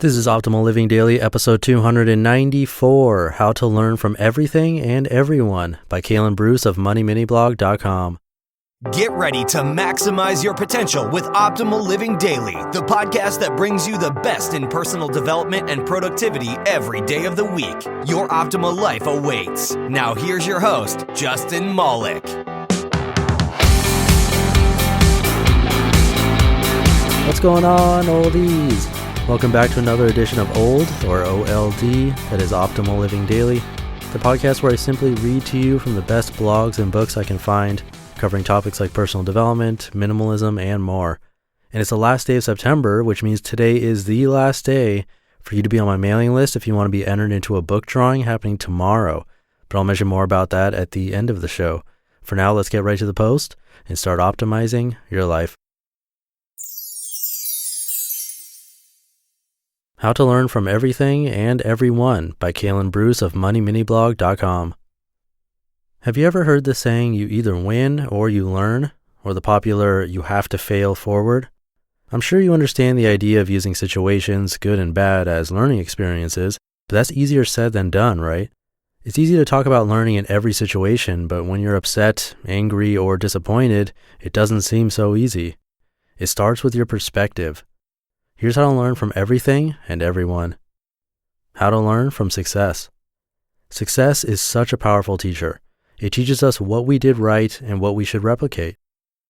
This is Optimal Living Daily, episode 294, How to Learn from Everything and Everyone by Kalen Bruce of MoneyMiniBlog.com. Get ready to maximize your potential with Optimal Living Daily, the podcast that brings you the best in personal development and productivity every day of the week. Your optimal life awaits. Now here's your host, Justin Malik. What's going on, oldies? Welcome back to another edition of OLD, or OLD, that is Optimal Living Daily, the podcast where I simply read to you from the best blogs and books I can find, covering topics like personal development, minimalism, and more. And it's the last day of September, which means today is the last day for you to be on my mailing list if you want to be entered into a book drawing happening tomorrow. But I'll mention more about that at the end of the show. For now, let's get right to the post and start optimizing your life. How to Learn from Everything and Everyone by Kalen Bruce of MoneyMiniBlog.com. Have you ever heard the saying, you either win or you learn, or the popular, you have to fail forward? I'm sure you understand the idea of using situations, good and bad, as learning experiences, but that's easier said than done, right? It's easy to talk about learning in every situation, but when you're upset, angry, or disappointed, it doesn't seem so easy. It starts with your perspective. Here's how to learn from everything and everyone. How to learn from success. Success is such a powerful teacher. It teaches us what we did right and what we should replicate.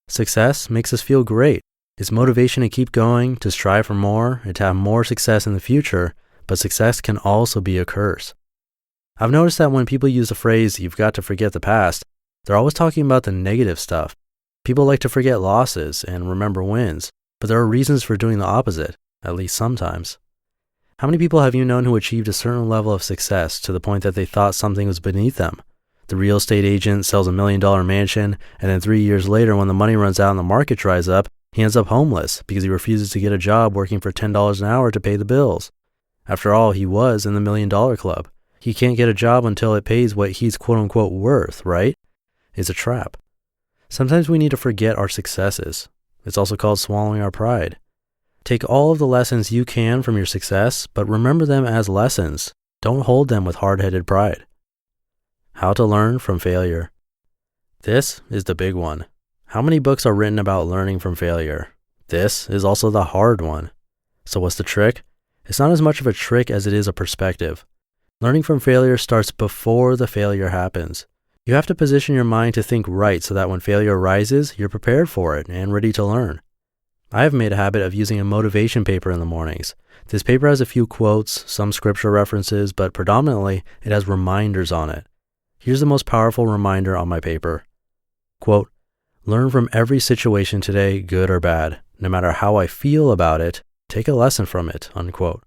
Success makes us feel great. It's motivation to keep going, to strive for more, and to have more success in the future, but success can also be a curse. I've noticed that when people use the phrase, you've got to forget the past, they're always talking about the negative stuff. People like to forget losses and remember wins. But there are reasons for doing the opposite, at least sometimes. How many people have you known who achieved a certain level of success to the point that they thought something was beneath them? The real estate agent sells $1 million mansion, and then 3 years later when the money runs out and the market dries up, he ends up homeless because he refuses to get a job working for $10 an hour to pay the bills. After all, he was in the $1 Million Club. He can't get a job until it pays what he's quote-unquote worth, right? It's a trap. Sometimes we need to forget our successes. It's also called swallowing our pride. Take all of the lessons you can from your success, but remember them as lessons. Don't hold them with hard-headed pride. How to learn from failure. This is the big one. How many books are written about learning from failure? This is also the hard one. So what's the trick? It's not as much of a trick as it is a perspective. Learning from failure starts before the failure happens. You have to position your mind to think right so that when failure arises, you're prepared for it and ready to learn. I have made a habit of using a motivation paper in the mornings. This paper has a few quotes, some scripture references, but predominantly it has reminders on it. Here's the most powerful reminder on my paper. Quote, learn from every situation today, good or bad. No matter how I feel about it, take a lesson from it, unquote.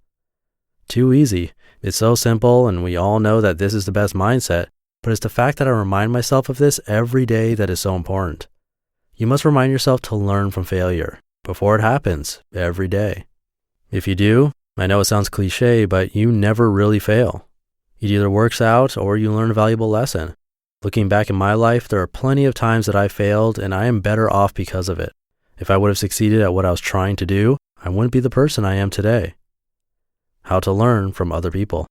Too easy. It's so simple, and we all know that this is the best mindset. But it's the fact that I remind myself of this every day that is so important. You must remind yourself to learn from failure before it happens every day. If you do, I know it sounds cliche, but you never really fail. It either works out or you learn a valuable lesson. Looking back in my life, there are plenty of times that I failed and I am better off because of it. If I would have succeeded at what I was trying to do, I wouldn't be the person I am today. How to learn from other people.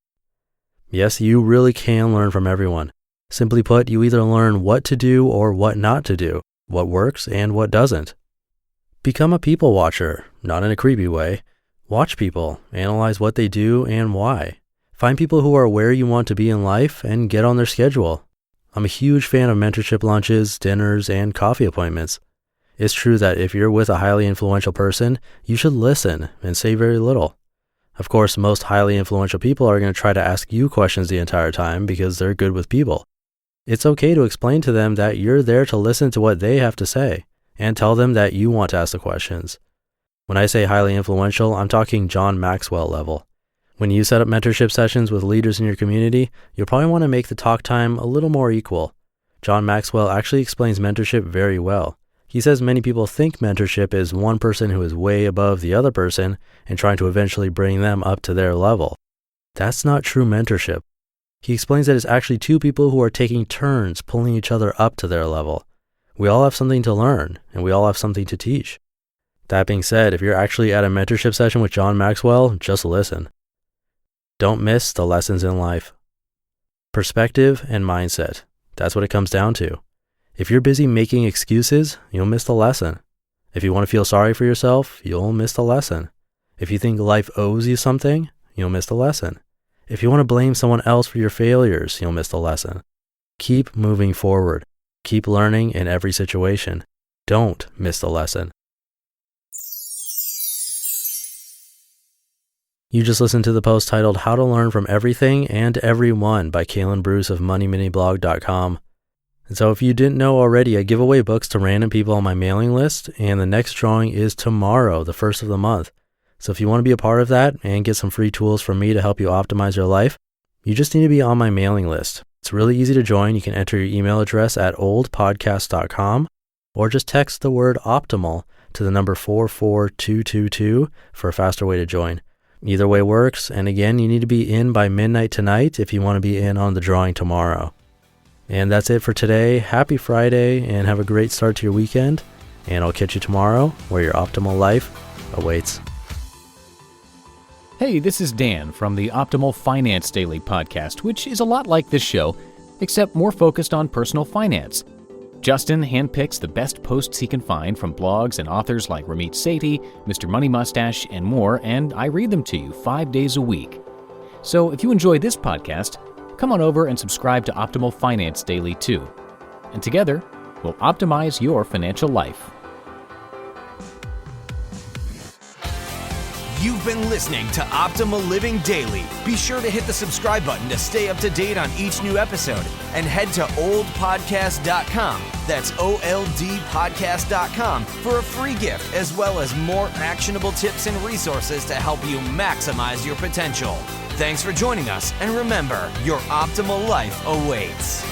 Yes, you really can learn from everyone. Simply put, you either learn what to do or what not to do, what works and what doesn't. Become a people watcher, not in a creepy way. Watch people, analyze what they do and why. Find people who are where you want to be in life and get on their schedule. I'm a huge fan of mentorship lunches, dinners, and coffee appointments. It's true that if you're with a highly influential person, you should listen and say very little. Of course, most highly influential people are going to try to ask you questions the entire time because they're good with people. It's okay to explain to them that you're there to listen to what they have to say and tell them that you want to ask the questions. When I say highly influential, I'm talking John Maxwell level. When you set up mentorship sessions with leaders in your community, you'll probably want to make the talk time a little more equal. John Maxwell actually explains mentorship very well. He says many people think mentorship is one person who is way above the other person and trying to eventually bring them up to their level. That's not true mentorship. He explains that it's actually two people who are taking turns pulling each other up to their level. We all have something to learn, and we all have something to teach. That being said, if you're actually at a mentorship session with John Maxwell, just listen. Don't miss the lessons in life. Perspective and mindset. That's what it comes down to. If you're busy making excuses, you'll miss the lesson. If you want to feel sorry for yourself, you'll miss the lesson. If you think life owes you something, you'll miss the lesson. If you want to blame someone else for your failures, you'll miss the lesson. Keep moving forward. Keep learning in every situation. Don't miss the lesson. You just listened to the post titled How to Learn from Everything and Everyone by Kalen Bruce of MoneyMiniBlog.com. And so if you didn't know already, I give away books to random people on my mailing list, and the next drawing is tomorrow, the first of the month. So if you want to be a part of that and get some free tools from me to help you optimize your life, you just need to be on my mailing list. It's really easy to join. You can enter your email address at oldpodcast.com or just text the word optimal to the number 44222 for a faster way to join. Either way works, and again, you need to be in by midnight tonight if you want to be in on the drawing tomorrow. And that's it for today. Happy Friday, and have a great start to your weekend, and I'll catch you tomorrow where your optimal life awaits. Hey, this is Dan from the Optimal Finance Daily podcast, which is a lot like this show, except more focused on personal finance. Justin handpicks the best posts he can find from blogs and authors like Ramit Sethi, Mr. Money Mustache, and more, and I read them to you 5 days a week. So if you enjoy this podcast, come on over and subscribe to Optimal Finance Daily too. And together, we'll optimize your financial life. You've been listening to Optimal Living Daily. Be sure to hit the subscribe button to stay up to date on each new episode, and head to oldpodcast.com. That's OLDpodcast.com for a free gift, as well as more actionable tips and resources to help you maximize your potential. Thanks for joining us, and remember, your optimal life awaits.